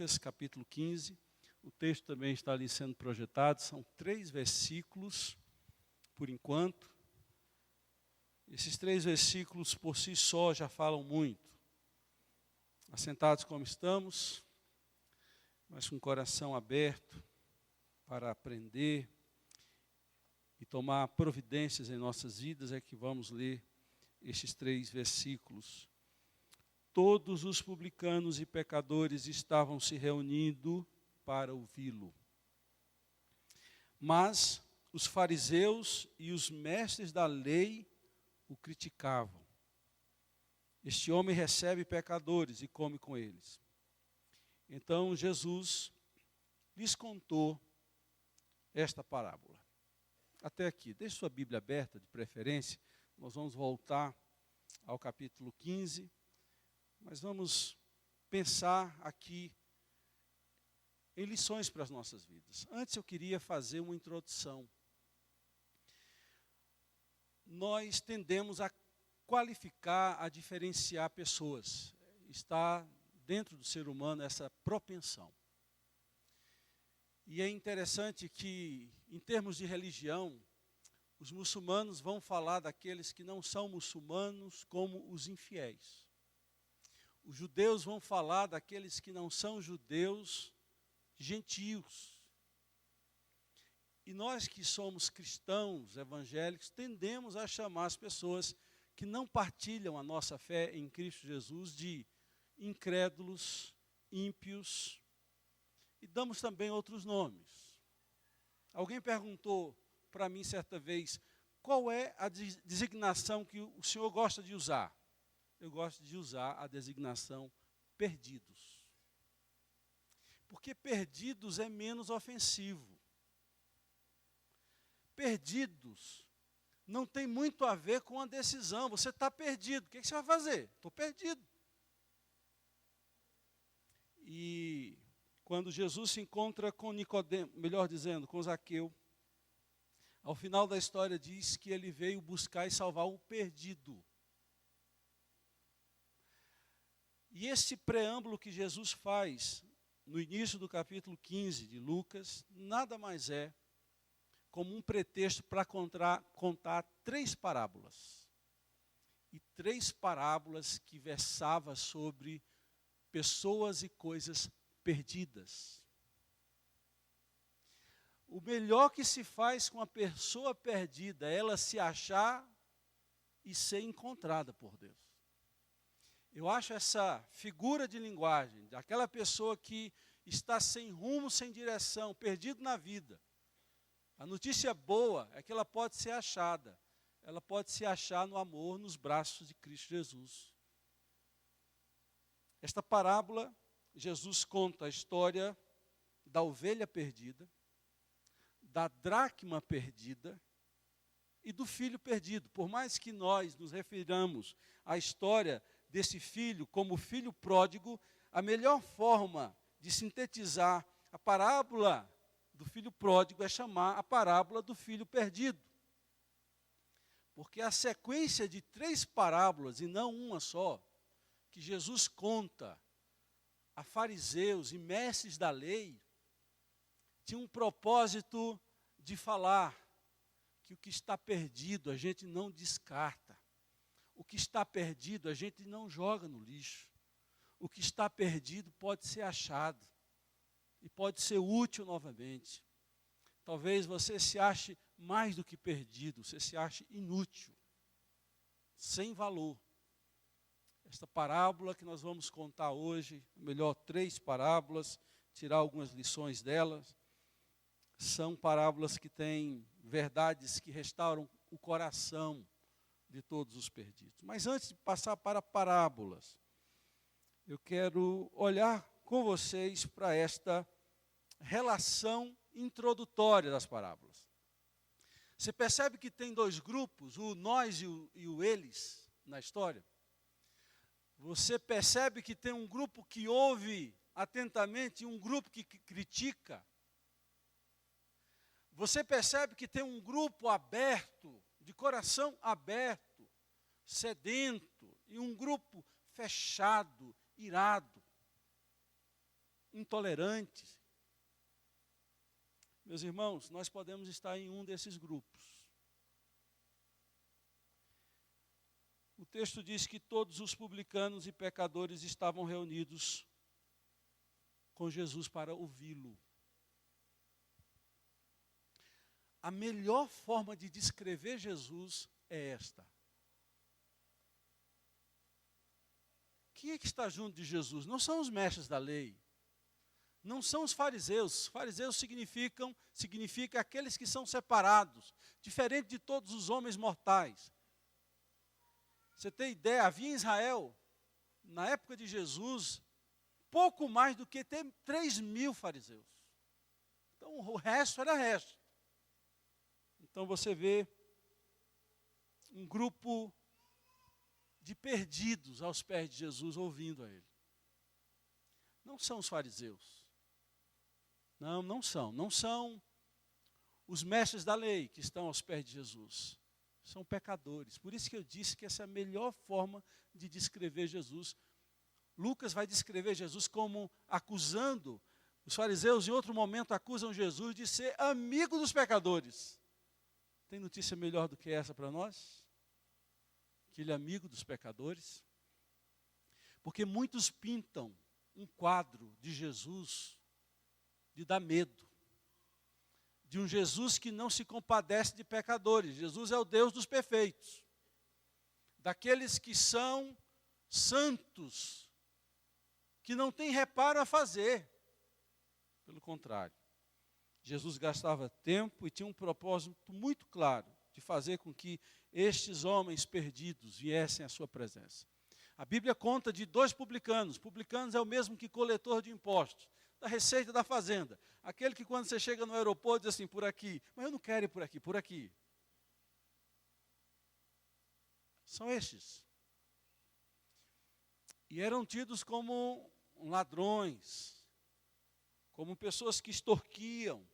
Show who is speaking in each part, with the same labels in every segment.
Speaker 1: Lucas, capítulo 15. O texto também está ali sendo projetado. São 3 versículos, por enquanto. Esses 3 versículos, por si só, já falam muito. Assentados como estamos, mas com o coração aberto para aprender e tomar providências em nossas vidas, é que vamos ler estes 3 versículos. Todos os publicanos e pecadores estavam se reunindo para ouvi-lo. Mas os fariseus e os mestres da lei o criticavam. Este homem recebe pecadores e come com eles. Então Jesus lhes contou esta parábola. Até aqui, deixe sua Bíblia aberta, de preferência. Nós vamos voltar ao capítulo 15. Mas vamos pensar aqui em lições para as nossas vidas. Antes eu queria fazer uma introdução. Nós tendemos a qualificar, a diferenciar pessoas. Está dentro do ser humano essa propensão. E é interessante que, em termos de religião, os muçulmanos vão falar daqueles que não são muçulmanos como os infiéis. Os judeus vão falar daqueles que não são judeus, gentios. E nós que somos cristãos, evangélicos, tendemos a chamar as pessoas que não partilham a nossa fé em Cristo Jesus de incrédulos, ímpios, e damos também outros nomes. Alguém perguntou para mim certa vez, qual é a designação que o senhor gosta de usar? Eu gosto de usar a designação perdidos. Porque perdidos é menos ofensivo. Perdidos não tem muito a ver com a decisão. Você está perdido. O que você vai fazer? Estou perdido. E quando Jesus se encontra com Nicodemo, melhor dizendo, com Zaqueu, ao final da história diz que ele veio buscar e salvar o perdido. E esse preâmbulo que Jesus faz no início do capítulo 15 de Lucas, nada mais é como um pretexto para contar 3 parábolas. E 3 parábolas que versavam sobre pessoas e coisas perdidas. O melhor que se faz com a pessoa perdida é ela se achar e ser encontrada por Deus. Eu acho essa figura de linguagem, daquela pessoa que está sem rumo, sem direção, perdido na vida. A notícia boa é que ela pode ser achada. Ela pode se achar no amor, nos braços de Cristo Jesus. Esta parábola, Jesus conta a história da ovelha perdida, da dracma perdida e do filho perdido. Por mais que nós nos refiramos à história desse filho como filho pródigo, a melhor forma de sintetizar a parábola do filho pródigo é chamar a parábola do filho perdido. Porque a sequência de 3 parábolas, e não uma só, que Jesus conta a fariseus e mestres da lei, tinha um propósito de falar que o que está perdido a gente não descarta. O que está perdido a gente não joga no lixo. O que está perdido pode ser achado e pode ser útil novamente. Talvez você se ache mais do que perdido, você se ache inútil, sem valor. Esta parábola que nós vamos contar hoje, melhor 3 parábolas, tirar algumas lições delas, são parábolas que têm verdades que restauram o coração de todos os perdidos. Mas antes de passar para parábolas, eu quero olhar com vocês para esta relação introdutória das parábolas. Você percebe que tem 2 grupos, o nós e o eles, na história? Você percebe que tem um grupo que ouve atentamente e um grupo que critica? Você percebe que tem um grupo aberto, de coração aberto, sedento, e um grupo fechado, irado. intolerantes. Meus irmãos, nós podemos estar em um desses grupos. O texto diz que todos os publicanos e pecadores estavam reunidos com Jesus para ouvi-lo. A melhor forma de descrever Jesus é esta. Quem é que está junto de Jesus? Não são os mestres da lei. Não são os fariseus. Os fariseus significa aqueles que são separados, diferente de todos os homens mortais. Você tem ideia, havia em Israel, na época de Jesus, pouco mais do que 3.000 fariseus. Então o resto era resto. Então você vê um grupo de perdidos aos pés de Jesus ouvindo a ele. Não são os fariseus. Não são. Não são os mestres da lei que estão aos pés de Jesus. São pecadores. Por isso que eu disse que essa é a melhor forma de descrever Jesus. Lucas vai descrever Jesus como acusando. Os fariseus, em outro momento, acusam Jesus de ser amigo dos pecadores. Tem notícia melhor do que essa para nós? Que ele é amigo dos pecadores? Porque muitos pintam um quadro de Jesus de dar medo. De um Jesus que não se compadece de pecadores. Jesus é o Deus dos perfeitos. Daqueles que são santos, que não tem reparo a fazer. Pelo contrário, Jesus gastava tempo e tinha um propósito muito claro de fazer com que estes homens perdidos viessem à sua presença. A Bíblia conta de 2 publicanos. Publicanos é o mesmo que coletor de impostos, da receita da fazenda. Aquele que quando você chega no aeroporto diz assim, por aqui. Mas eu não quero ir por aqui, por aqui. São estes. E eram tidos como ladrões, como pessoas que extorquiam,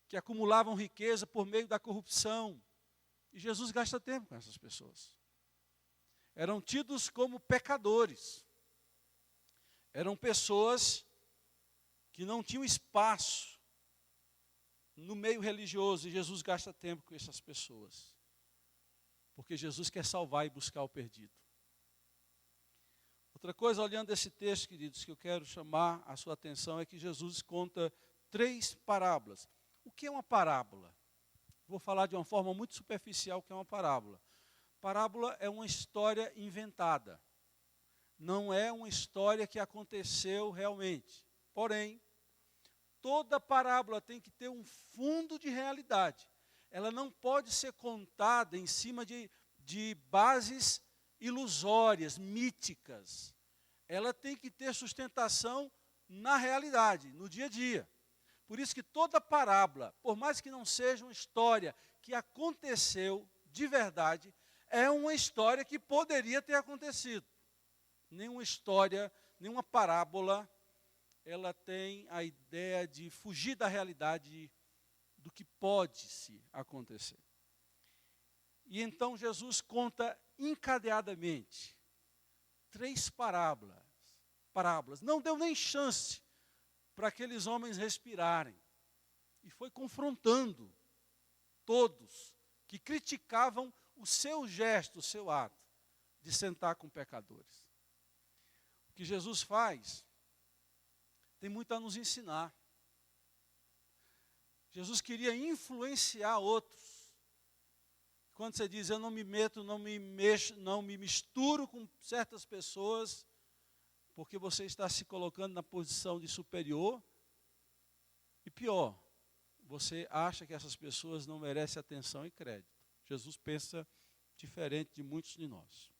Speaker 1: que acumulavam riqueza por meio da corrupção. E Jesus gasta tempo com essas pessoas. Eram tidos como pecadores. Eram pessoas que não tinham espaço no meio religioso. E Jesus gasta tempo com essas pessoas. Porque Jesus quer salvar e buscar o perdido. Outra coisa, olhando esse texto, queridos, que eu quero chamar a sua atenção é que Jesus conta 3 parábolas. O que é uma parábola? Vou falar de uma forma muito superficial o que é uma parábola. Parábola é uma história inventada. Não é uma história que aconteceu realmente. Porém, toda parábola tem que ter um fundo de realidade. Ela não pode ser contada em cima de bases ilusórias, míticas. Ela tem que ter sustentação na realidade, no dia a dia. Por isso que toda parábola, por mais que não seja uma história que aconteceu de verdade, é uma história que poderia ter acontecido. Nenhuma história, nenhuma parábola, ela tem a ideia de fugir da realidade do que pode-se acontecer. E então Jesus conta encadeadamente 3 parábolas. Não deu nem chance para aqueles homens respirarem. E foi confrontando todos que criticavam o seu gesto, o seu ato de sentar com pecadores. O que Jesus faz tem muito a nos ensinar. Jesus queria influenciar outros. Quando você diz, eu não me meto, não me mexo, não me misturo com certas pessoas, porque você está se colocando na posição de superior. E pior, você acha que essas pessoas não merecem atenção e crédito. Jesus pensa diferente de muitos de nós.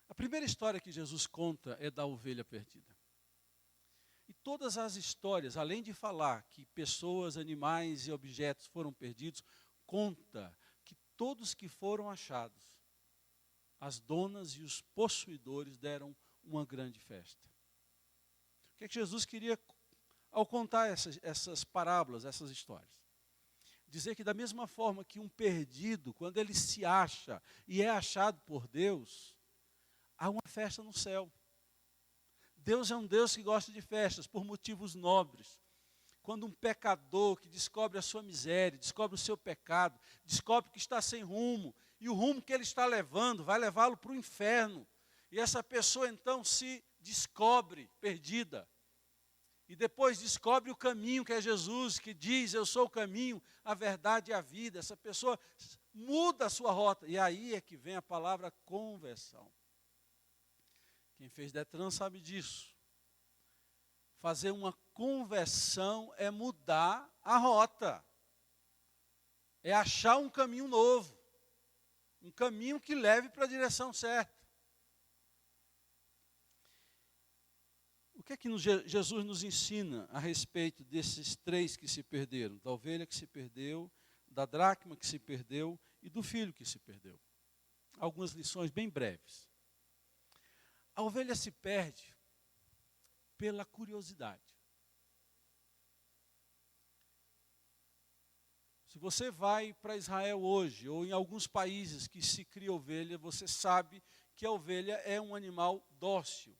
Speaker 1: A primeira história que Jesus conta é da ovelha perdida. E todas as histórias, além de falar que pessoas, animais e objetos foram perdidos, conta que todos que foram achados, as donas e os possuidores deram uma grande festa. O que é que Jesus queria ao contar essas parábolas, essas histórias? Dizer que da mesma forma que um perdido, quando ele se acha e é achado por Deus, há uma festa no céu. Deus é um Deus que gosta de festas por motivos nobres. Quando um pecador que descobre a sua miséria, descobre o seu pecado, descobre que está sem rumo, e o rumo que ele está levando vai levá-lo para o inferno. E essa pessoa então se descobre perdida. E depois descobre o caminho que é Jesus, que diz: eu sou o caminho, a verdade e a vida. Essa pessoa muda a sua rota. E aí é que vem a palavra conversão. Quem fez Detran sabe disso. Fazer uma conversão é mudar a rota. É achar um caminho novo. Um caminho que leve para a direção certa. O que é que Jesus nos ensina a respeito desses três que se perderam? Da ovelha que se perdeu, da dracma que se perdeu e do filho que se perdeu. Algumas lições bem breves. A ovelha se perde pela curiosidade. Se você vai para Israel hoje, ou em alguns países que se cria ovelha, você sabe que a ovelha é um animal dócil,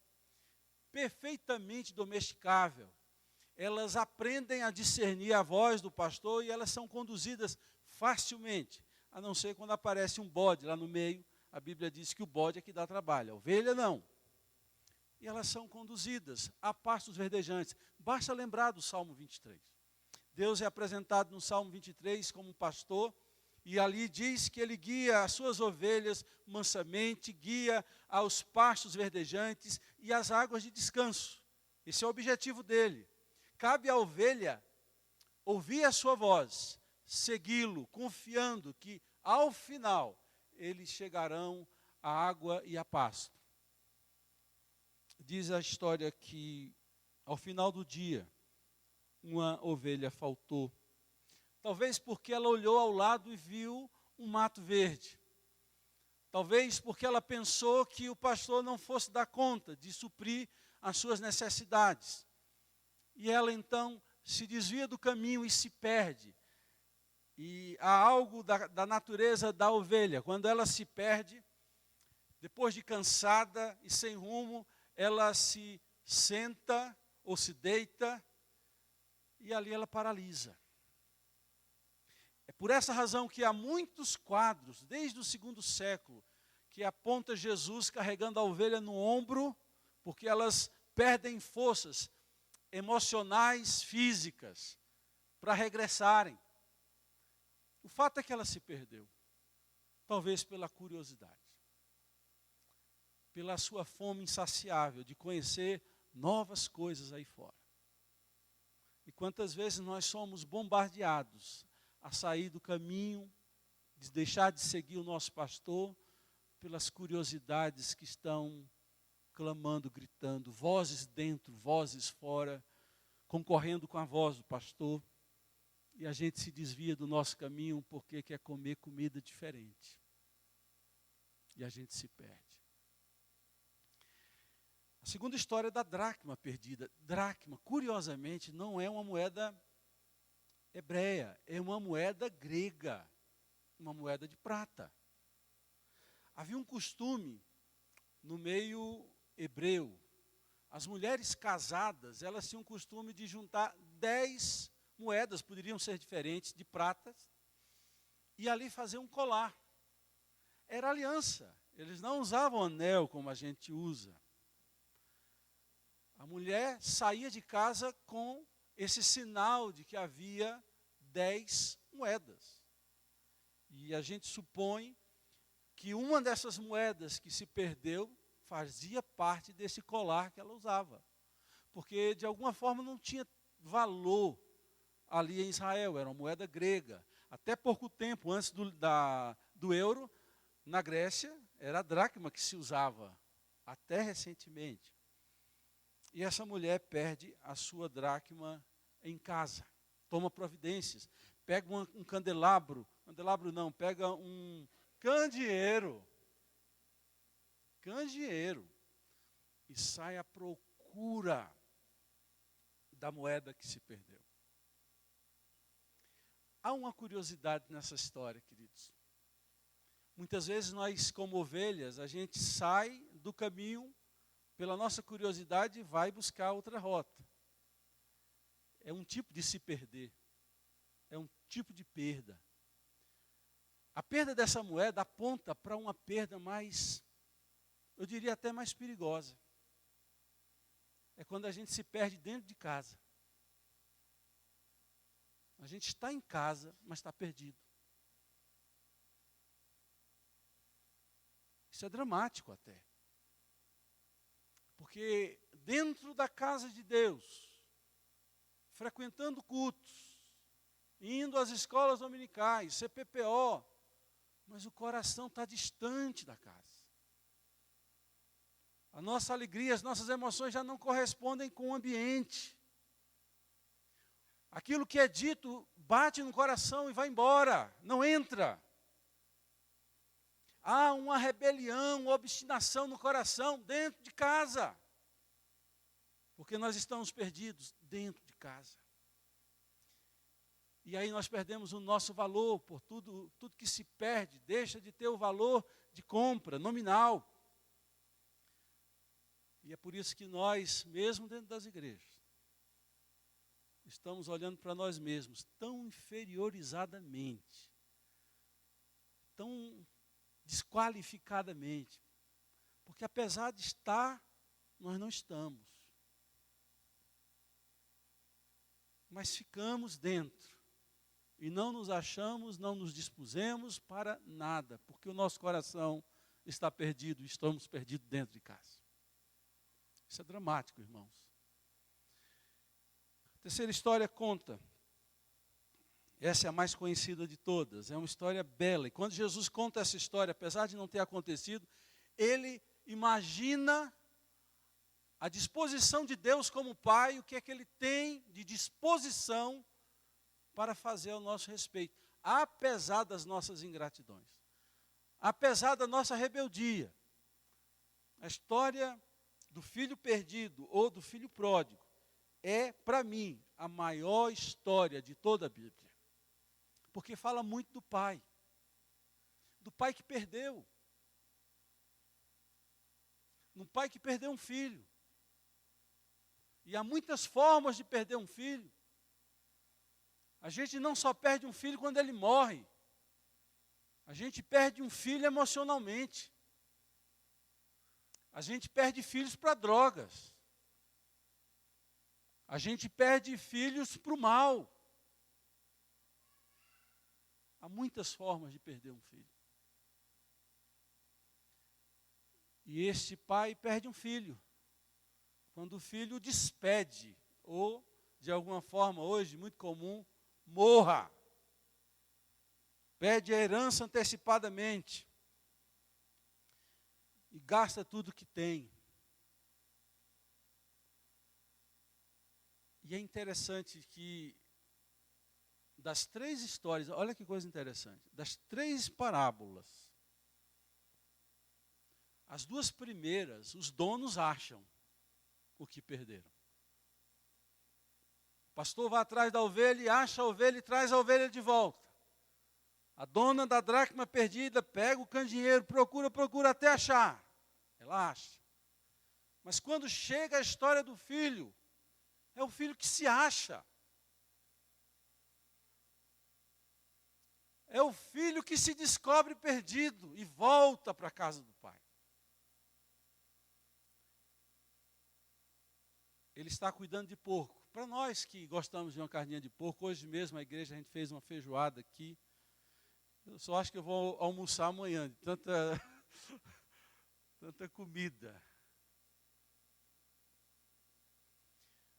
Speaker 1: perfeitamente domesticável. Elas aprendem a discernir a voz do pastor e elas são conduzidas facilmente, a não ser quando aparece um bode lá no meio. A Bíblia diz que o bode é que dá trabalho, a ovelha não. E elas são conduzidas a pastos verdejantes. Basta lembrar do Salmo 23. Deus é apresentado no Salmo 23 como um pastor, e ali diz que ele guia as suas ovelhas mansamente, guia aos pastos verdejantes e às águas de descanso. Esse é o objetivo dele. Cabe à ovelha ouvir a sua voz, segui-lo, confiando que ao final eles chegarão à água e a pasto. Diz a história que ao final do dia, uma ovelha faltou. Talvez porque ela olhou ao lado e viu um mato verde. Talvez porque ela pensou que o pastor não fosse dar conta de suprir as suas necessidades. E ela então se desvia do caminho e se perde. E há algo da natureza da ovelha. Quando ela se perde, depois de cansada e sem rumo, ela se senta ou se deita e ali ela paralisa. É por essa razão que há muitos quadros, desde o 2º século, que aponta Jesus carregando a ovelha no ombro, porque elas perdem forças emocionais, físicas, para regressarem. O fato é que ela se perdeu, talvez pela curiosidade, pela sua fome insaciável de conhecer novas coisas aí fora. E quantas vezes nós somos bombardeados a sair do caminho, de deixar de seguir o nosso pastor, pelas curiosidades que estão clamando, gritando, vozes dentro, vozes fora, concorrendo com a voz do pastor, e a gente se desvia do nosso caminho porque quer comer comida diferente. E a gente se perde. A segunda história é da dracma perdida. Dracma, curiosamente, não é uma moeda hebreia, é uma moeda grega, uma moeda de prata. Havia um costume no meio hebreu. As mulheres casadas, elas tinham o costume de juntar 10 moedas, poderiam ser diferentes, de prata, e ali fazer um colar. Era aliança, eles não usavam anel como a gente usa. A mulher saía de casa com esse sinal de que havia 10 moedas. E a gente supõe que uma dessas moedas que se perdeu fazia parte desse colar que ela usava. Porque de alguma forma não tinha valor ali em Israel, era uma moeda grega. Até pouco tempo antes do euro, na Grécia, era a dracma que se usava, até recentemente. E essa mulher perde a sua dracma em casa, toma providências, pega um candelabro não, pega um candeeiro, e sai à procura da moeda que se perdeu. Há uma curiosidade nessa história, queridos. Muitas vezes nós, como ovelhas, a gente sai do caminho pela nossa curiosidade, vai buscar outra rota. É um tipo de se perder. É um tipo de perda. A perda dessa moeda aponta para uma perda mais, eu diria até mais perigosa. É quando a gente se perde dentro de casa. A gente está em casa, mas está perdido. Isso é dramático até. Porque dentro da casa de Deus, frequentando cultos, indo às escolas dominicais, CPPO, mas o coração está distante da casa. A nossa alegria, as nossas emoções já não correspondem com o ambiente. Aquilo que é dito bate no coração e vai embora, não entra. Há uma rebelião, uma obstinação no coração dentro de casa. Porque nós estamos perdidos dentro de casa. E aí nós perdemos o nosso valor por tudo que se perde, deixa de ter o valor de compra nominal. E é por isso que nós, mesmo dentro das igrejas, estamos olhando para nós mesmos tão inferiorizadamente, tão desqualificadamente, porque apesar de estar, nós não estamos. Mas ficamos dentro. E não nos achamos, não nos dispusemos para nada, porque o nosso coração está perdido, estamos perdidos dentro de casa. Isso é dramático, irmãos. A terceira história conta, essa é a mais conhecida de todas, é uma história bela. E quando Jesus conta essa história, apesar de não ter acontecido, ele imagina a disposição de Deus como Pai, o que é que Ele tem de disposição para fazer ao nosso respeito, apesar das nossas ingratidões, apesar da nossa rebeldia. A história do filho perdido ou do filho pródigo é, para mim, a maior história de toda a Bíblia, porque fala muito do pai que perdeu, no pai que perdeu um filho. E há muitas formas de perder um filho. A gente não só perde um filho quando ele morre. A gente perde um filho emocionalmente. A gente perde filhos para drogas. A gente perde filhos para o mal. Há muitas formas de perder um filho. E este pai perde um filho. Quando o filho despede, ou, de alguma forma, hoje, muito comum, morra. Pede a herança antecipadamente. E gasta tudo que tem. E é interessante que, das 3 histórias, olha que coisa interessante, das 3 parábolas, as 2 primeiras, os donos acham o que perderam. O pastor vai atrás da ovelha e acha a ovelha e traz a ovelha de volta. A dona da dracma perdida pega o candeeiro, procura até achar. Ela acha. Mas quando chega a história do filho, é o filho que se acha. É o filho que se descobre perdido e volta para a casa do pai. Ele está cuidando de porco. Para nós que gostamos de uma carninha de porco, hoje mesmo a igreja, a gente fez uma feijoada aqui. Eu só acho que eu vou almoçar amanhã, de tanta comida.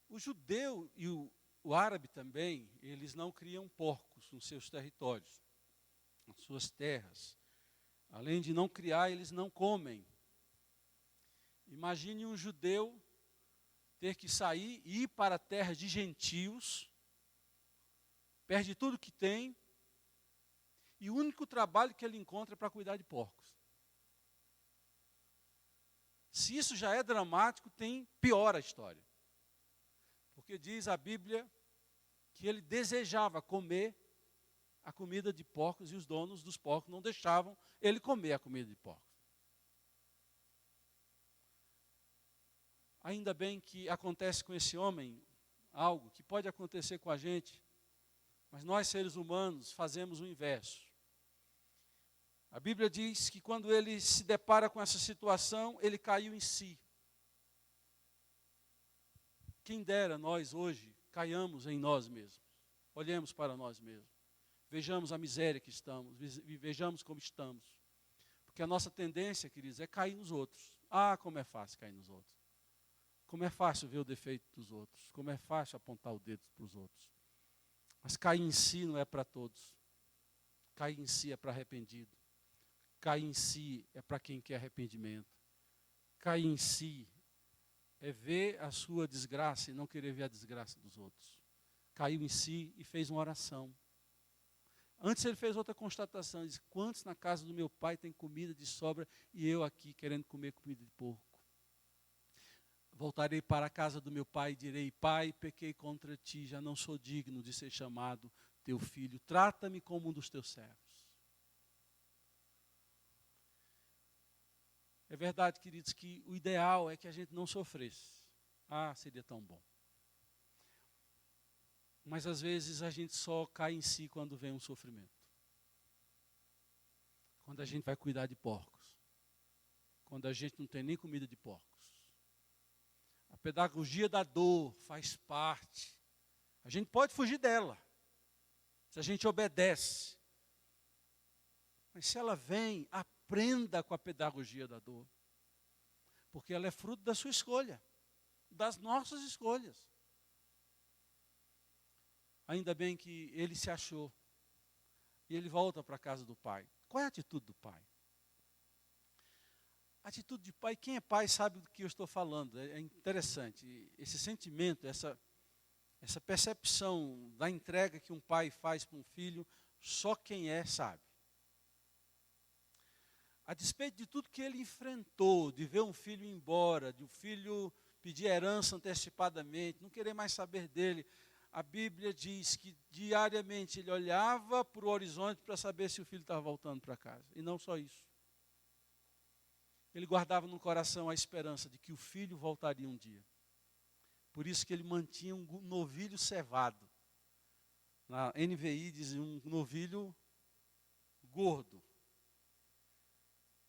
Speaker 1: O judeu e o árabe também, eles não criam porcos nos seus territórios, nas suas terras. Além de não criar, eles não comem. Imagine um judeu ter que sair e ir para a terra de gentios, perde tudo que tem, e o único trabalho que ele encontra é para cuidar de porcos. Se isso já é dramático, tem pior a história. Porque diz a Bíblia que ele desejava comer a comida de porcos e os donos dos porcos não deixavam ele comer a comida de porcos. Ainda bem que acontece com esse homem algo que pode acontecer com a gente, mas nós seres humanos fazemos o inverso. A Bíblia diz que quando ele se depara com essa situação, ele caiu em si. Quem dera nós hoje caiamos em nós mesmos, olhemos para nós mesmos, vejamos a miséria que estamos, vejamos como estamos. Porque a nossa tendência, queridos, é cair nos outros. Ah, como é fácil cair nos outros. Como é fácil ver o defeito dos outros. Como é fácil apontar o dedo para os outros. Mas cair em si não é para todos. Cair em si é para arrependido. Cair em si é para quem quer arrependimento. Cair em si é ver a sua desgraça e não querer ver a desgraça dos outros. Caiu em si e fez uma oração. Antes ele fez outra constatação, ele disse, quantos na casa do meu pai tem comida de sobra e eu aqui querendo comer comida de porco? Voltarei para a casa do meu pai e direi, pai, pequei contra ti, já não sou digno de ser chamado teu filho, trata-me como um dos teus servos. É verdade, queridos, que o ideal é que a gente não sofresse. Ah, seria tão bom. Mas às vezes a gente só cai em si quando vem um sofrimento. Quando a gente vai cuidar de porcos. Quando a gente não tem nem comida de porcos. A pedagogia da dor faz parte. A gente pode fugir dela, se a gente obedece. Mas se ela vem, aprenda com a pedagogia da dor. Porque ela é fruto da sua escolha, das nossas escolhas. Ainda bem que ele se achou. E ele volta para a casa do pai. Qual é a atitude do pai? A atitude de pai, quem é pai sabe do que eu estou falando. É interessante. Esse sentimento, essa percepção da entrega que um pai faz para um filho, só quem é sabe. A despeito de tudo que ele enfrentou, de ver um filho ir embora, de um filho pedir herança antecipadamente, não querer mais saber dele, a Bíblia diz que diariamente ele olhava para o horizonte para saber se o filho estava voltando para casa. E não só isso. Ele guardava no coração a esperança de que o filho voltaria um dia. Por isso que ele mantinha um novilho cevado. Na NVI diz um novilho gordo.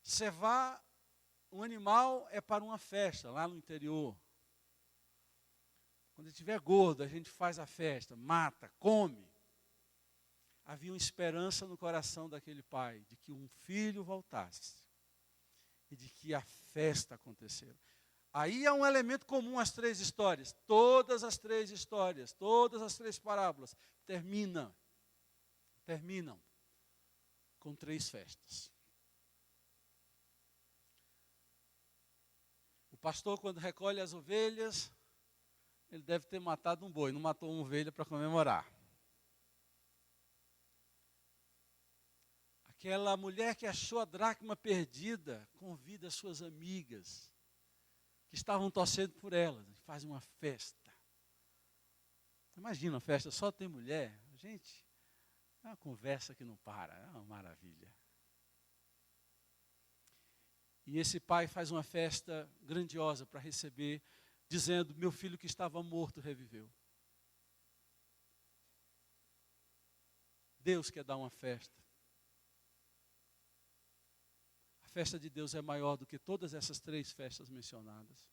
Speaker 1: Cevar um animal é para uma festa, lá no interior. Quando ele estiver gordo, a gente faz a festa, mata, come. Havia uma esperança no coração daquele pai, de que um filho voltasse. E de que a festa acontecesse. Aí há um elemento comum às três histórias. Todas as três histórias, todas as três parábolas terminam com três festas. O pastor, quando recolhe as ovelhas, ele deve ter matado um boi, não matou uma ovelha para comemorar. Aquela mulher que achou a dracma perdida, convida as suas amigas, que estavam torcendo por ela, faz uma festa. Imagina uma festa, só tem mulher. Gente, é uma conversa que não para, é uma maravilha. E esse pai faz uma festa grandiosa para receber, dizendo, meu filho que estava morto reviveu. Deus quer dar uma festa. A festa de Deus é maior do que todas essas três festas mencionadas.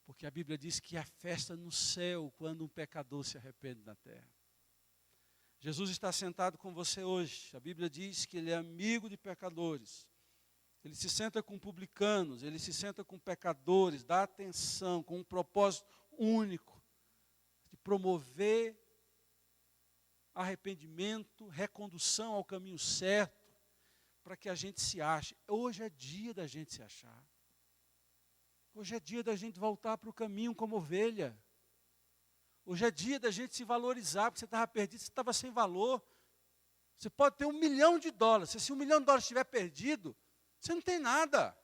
Speaker 1: Porque a Bíblia diz que há festa no céu quando um pecador se arrepende na terra. Jesus está sentado com você hoje. A Bíblia diz que ele é amigo de pecadores. Ele se senta com publicanos, ele se senta com pecadores, dá atenção, com um propósito único de promover arrependimento, recondução ao caminho certo, para que a gente se ache. Hoje é dia da gente se achar. Hoje é dia da gente voltar para o caminho como ovelha. Hoje é dia da gente se valorizar, porque você estava perdido, você estava sem valor. Você pode ter $1 milhão. Se esse $1 milhão estiver perdido, você não tem nada.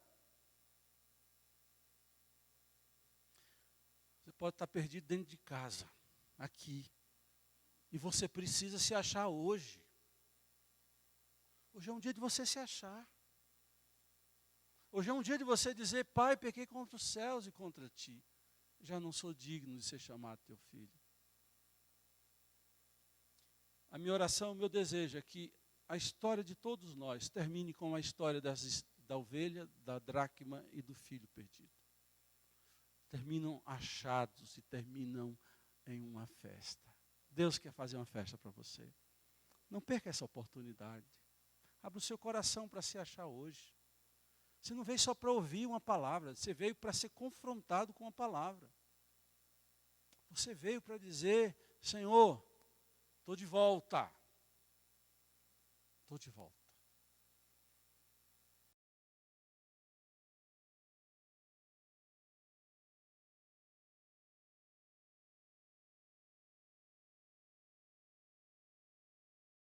Speaker 1: Você pode estar perdido dentro de casa, aqui. E você precisa se achar hoje. Hoje é um dia de você se achar. Hoje é um dia de você dizer: Pai, pequei contra os céus e contra ti. Já não sou digno de ser chamado teu filho. A minha oração, o meu desejo é que a história de todos nós termine com a história da ovelha, da dracma e do filho perdido. Terminam achados e terminam em uma festa. Deus quer fazer uma festa para você. Não perca essa oportunidade. Abra o seu coração para se achar hoje. Você não veio só para ouvir uma palavra, você veio para ser confrontado com a palavra. Você veio para dizer: Senhor, estou de volta. Estou de volta.